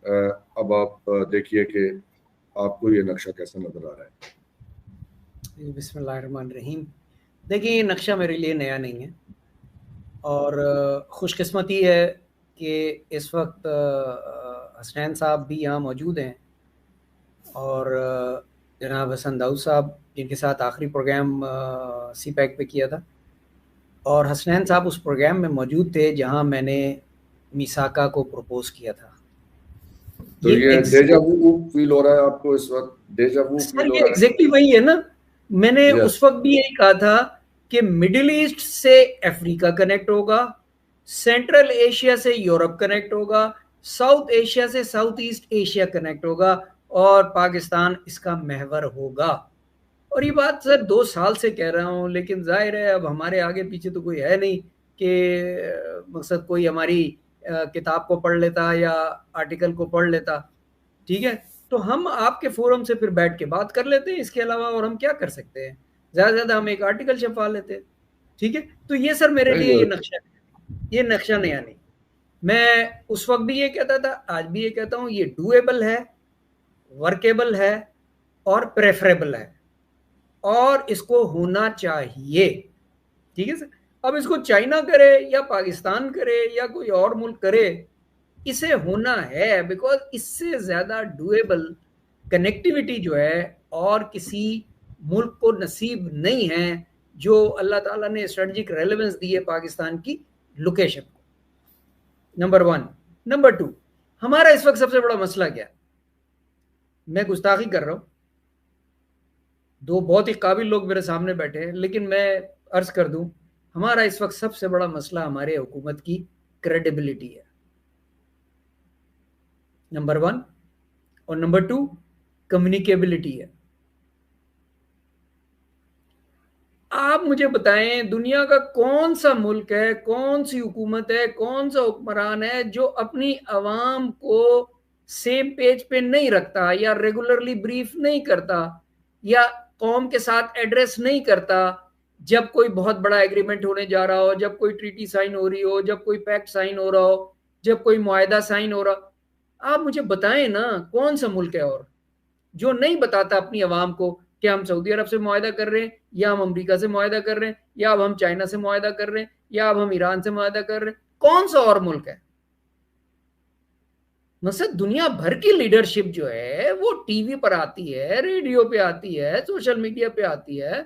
अब आप देखिए कि आपको ये नक्शा कैसा नजर आ रहा है। बिस्मिल्लाहिर्रहमानिर्रहीम। देखिए, ये नक्शा मेरे लिए नया नहीं है और खुशकिस्मती है कि इस वक्त हसनैन साहब भी यहाँ मौजूद हैं और जनाब हसन दाऊद साहब, जिनके साथ आखिरी प्रोग्राम सी पैक पे किया था, और हसनैन साहब उस प्रोग्राम में मौजूद थे जहाँ मैंने मिसाका को प्रपोज किया था। तो ये डेजा वू फील हो रहा है आपको इस वक्त? डेजा वू सर, फील हो ये रहा है? एग्जैक्टली वही है ना। मैंने यस। उस वक्त भी यही कहा था कि मिडिल ईस्ट से अफ्रीका कनेक्ट होगा, सेंट्रल एशिया से यूरोप कनेक्ट होगा, साउथ एशिया से साउथ ईस्ट एशिया कनेक्ट होगा और पाकिस्तान इसका महवर होगा। और ये बात सर 2 साल से कह रहा हूँ, लेकिन जाहिर है अब हमारे आगे पीछे तो कोई है नहीं कि मकसद कोई हमारी किताब को पढ़ लेता या आर्टिकल को पढ़ लेता। ठीक है, तो हम आपके फोरम से फिर बैठ के बात कर लेते हैं, इसके अलावा और हम क्या कर सकते हैं? ज्यादा से ज्यादा हम एक आर्टिकल छपवा लेते हैं। ठीक है, तो ये सर मेरे लिए ये नक्शा है, ये नक्शा नया नहीं। मैं उस वक्त भी ये कहता था, आज भी ये कहता हूं, ये डूएबल है, वर्केबल है और प्रेफरेबल है और इसको होना चाहिए। ठीक है सर। अब इसको चाइना करे या पाकिस्तान करे या कोई और मुल्क करे, इसे होना है, बिकॉज इससे ज्यादा डुएबल कनेक्टिविटी जो है और किसी मुल्क को नसीब नहीं है, जो अल्लाह ताला ने स्ट्रेटजिक रेलेवेंस दी है पाकिस्तान की लोकेशन को। नंबर 1। नंबर 2, हमारा इस वक्त सबसे बड़ा मसला क्या है? मैं गुस्ताखी कर रहा हूं, दो बहुत ही काबिल लोग मेरे सामने बैठे हैं, लेकिन मैं अर्ज कर दूं, हमारा इस वक्त सबसे बड़ा मसला हमारे हुकूमत की क्रेडिबिलिटी है, नंबर 1। और नंबर 2, कम्युनिकेबिलिटी है। आप मुझे बताएं, दुनिया का कौन सा मुल्क है, कौन सी हुकूमत है, कौन सा हुक्मरान है जो अपनी आवाम को सेम पेज पे नहीं रखता या रेगुलरली ब्रीफ नहीं करता या कौम के साथ एड्रेस नहीं करता जब कोई बहुत बड़ा एग्रीमेंट होने जा रहा हो, जब कोई ट्रीटी साइन हो रही हो, जब कोई पैक्ट साइन हो रहा हो, जब कोई मुआहदा साइन हो रहा। आप मुझे बताएं ना, कौन सा मुल्क है और जो नहीं बताता अपनी आवाम को कि हम सऊदी अरब से मुआहदा कर रहे हैं या हम अमेरिका से मुआहदा कर रहे हैं या अब हम चाइना से मुआहदा कर रहे हैं या अब हम ईरान से मुआहदा कर रहे हैं? कौन सा और मुल्क है? मतलब दुनिया भर की लीडरशिप जो है वो टीवी पर आती है, रेडियो पे आती है, सोशल मीडिया पे आती है,